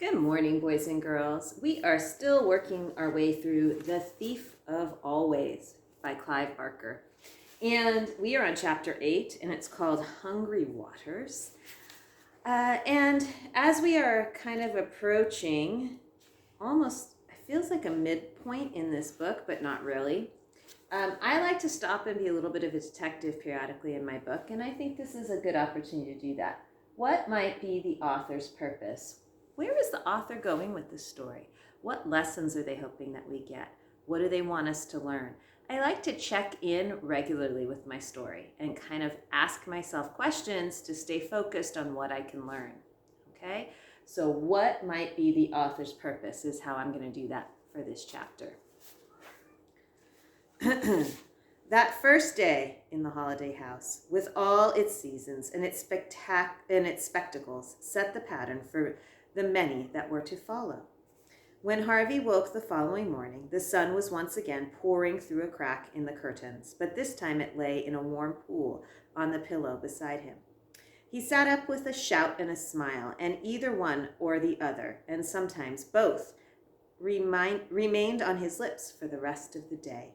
Good morning, boys and girls. We are still working our way through The Thief of Always by Clive Barker. And we are on chapter 8, and it's called Hungry Waters. And as we are kind of approaching almost, it feels like a midpoint in this book, but not really. I like to stop and be a little bit of a detective periodically in my book, and I think this is a good opportunity to do that. What might be the author's purpose? Where is the author going with this story? What lessons are they hoping that we get? What do they want us to learn? I like to check in regularly with my story and kind of ask myself questions to stay focused on what I can learn. Okay? So what might be the author's purpose is how I'm going to do that for this chapter. That first day in the holiday house, with all its seasons and its spectacles, set the pattern for the many that were to follow. When Harvey woke the following morning, the sun was once again pouring through a crack in the curtains, but this time it lay in a warm pool on the pillow beside him. He sat up with a shout and a smile, and either one or the other, and sometimes both, remained on his lips for the rest of the day.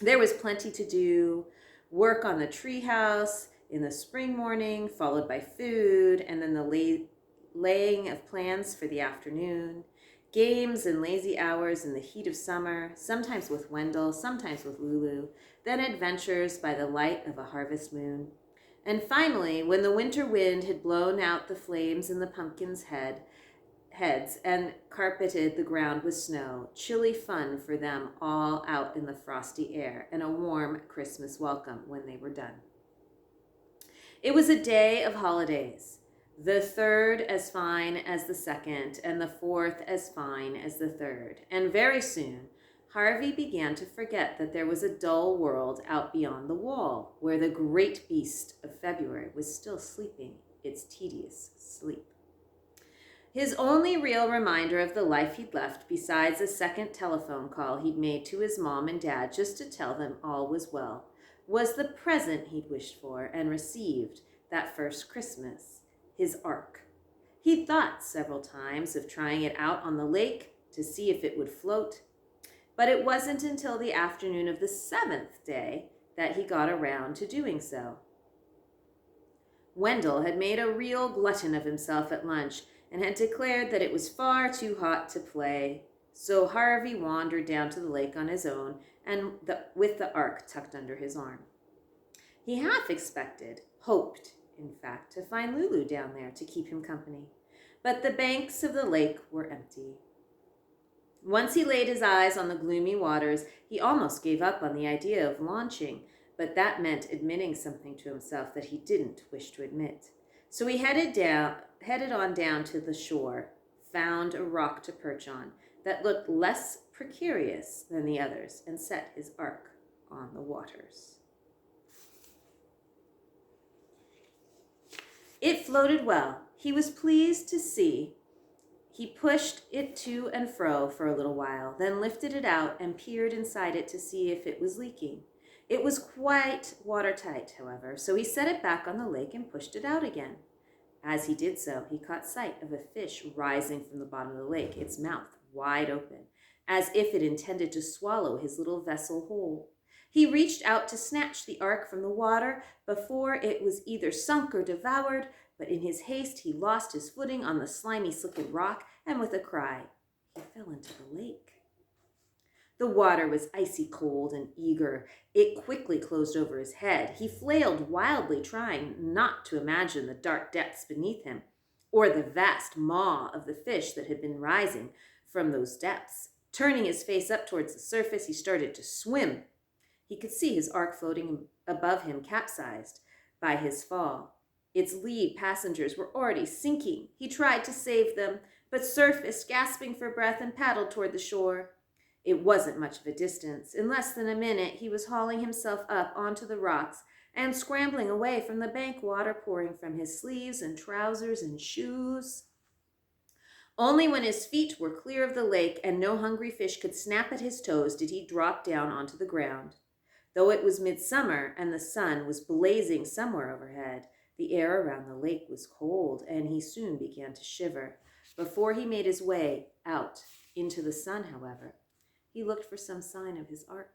There was plenty to do, work on the treehouse in the spring morning, followed by food, and then the laying of plans for the afternoon, games and lazy hours in the heat of summer, sometimes with Wendell, sometimes with Lulu, then adventures by the light of a harvest moon. And finally, when the winter wind had blown out the flames in the pumpkins' heads and carpeted the ground with snow, chilly fun for them all out in the frosty air, and a warm Christmas welcome when they were done. It was a day of holidays, the third as fine as the second, and the fourth as fine as the third. And very soon, Harvey began to forget that there was a dull world out beyond the wall, where the great beast of February was still sleeping its tedious sleep. His only real reminder of the life he'd left, besides a second telephone call he'd made to his mom and dad just to tell them all was well, was the present he'd wished for and received that first Christmas, his ark. He'd thought several times of trying it out on the lake to see if it would float, but it wasn't until the afternoon of the 7th day that he got around to doing so. Wendell had made a real glutton of himself at lunch and had declared that it was far too hot to play, so Harvey wandered down to the lake on his own and with the ark tucked under his arm. He half expected, hoped, in fact, to find Lulu down there to keep him company, but the banks of the lake were empty. Once he laid his eyes on the gloomy waters, he almost gave up on the idea of launching, but that meant admitting something to himself that he didn't wish to admit. So he headed on down to the shore, found a rock to perch on that looked less precarious than the others, and set his ark on the waters. It floated well. He was pleased to see. He pushed it to and fro for a little while, then lifted it out and peered inside it to see if it was leaking. It was quite watertight, however, so he set it back on the lake and pushed it out again. As he did so, he caught sight of a fish rising from the bottom of the lake, its mouth wide open, as if it intended to swallow his little vessel whole. He reached out to snatch the ark from the water before it was either sunk or devoured, but in his haste he lost his footing on the slimy, slippery rock, and with a cry, he fell into the lake. The water was icy cold and eager. It quickly closed over his head. He flailed wildly, trying not to imagine the dark depths beneath him, or the vast maw of the fish that had been rising from those depths. Turning his face up towards the surface, he started to swim. He could see his ark floating above him, capsized by his fall. Its lead passengers were already sinking. He tried to save them, but surfaced, gasping for breath, and paddled toward the shore. It wasn't much of a distance. In less than a minute, he was hauling himself up onto the rocks and scrambling away from the bank, water pouring from his sleeves and trousers and shoes. Only when his feet were clear of the lake and no hungry fish could snap at his toes did he drop down onto the ground. Though it was midsummer and the sun was blazing somewhere overhead, the air around the lake was cold, and he soon began to shiver. Before he made his way out into the sun, however, he looked for some sign of his ark.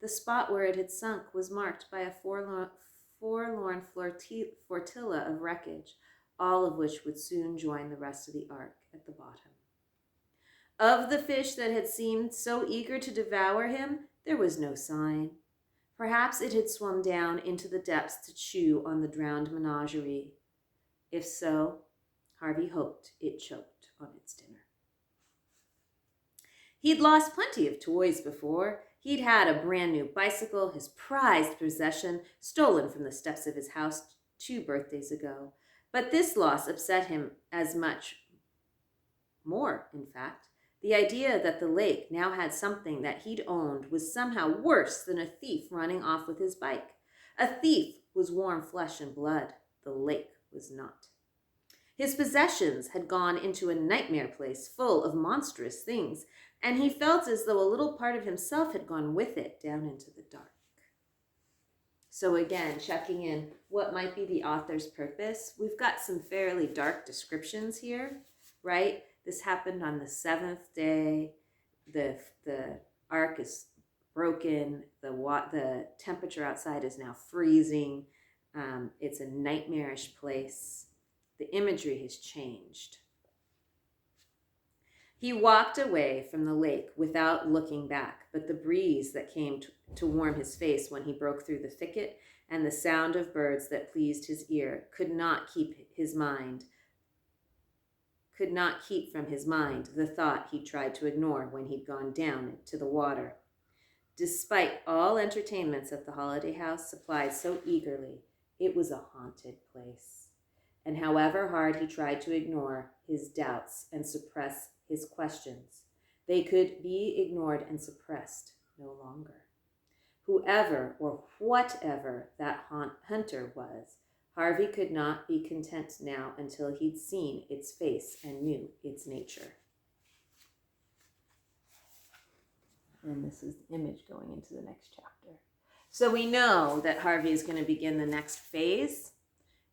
The spot where it had sunk was marked by a forlorn flotilla of wreckage, all of which would soon join the rest of the ark at the bottom. Of the fish that had seemed so eager to devour him, there was no sign. Perhaps it had swum down into the depths to chew on the drowned menagerie. If so, Harvey hoped it choked on its dinner. He'd lost plenty of toys before. He'd had a brand new bicycle, his prized possession, stolen from the steps of his house 2 birthdays ago. But this loss upset him as much more, in fact. The idea that the lake now had something that he'd owned was somehow worse than a thief running off with his bike. A thief was warm flesh and blood. The lake was not. His possessions had gone into a nightmare place full of monstrous things, and he felt as though a little part of himself had gone with it down into the dark. So again, checking in what might be the author's purpose. We've got some fairly dark descriptions here, right? This happened on the 7th day. The ark is broken. The temperature outside is now freezing. It's a nightmarish place. The imagery has changed. He walked away from the lake without looking back, but the breeze that came to warm his face when he broke through the thicket and the sound of birds that pleased his ear could not keep from his mind the thought he tried to ignore when he'd gone down to the water. Despite all entertainments at the holiday house supplied so eagerly, it was a haunted place. And however hard he tried to ignore his doubts and suppress his questions, they could be ignored and suppressed no longer. Whoever or whatever that hunter was, Harvey could not be content now until he'd seen its face and knew its nature. And this is the image going into the next chapter. So we know that Harvey is going to begin the next phase,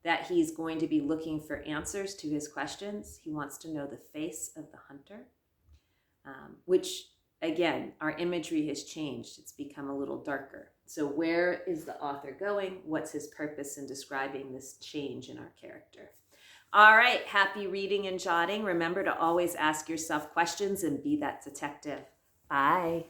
that he's going to be looking for answers to his questions. He wants to know the face of the hunter, which, again, our imagery has changed. It's become a little darker. So where is the author going? What's his purpose in describing this change in our character? All right, happy reading and jotting. Remember to always ask yourself questions and be that detective. Bye.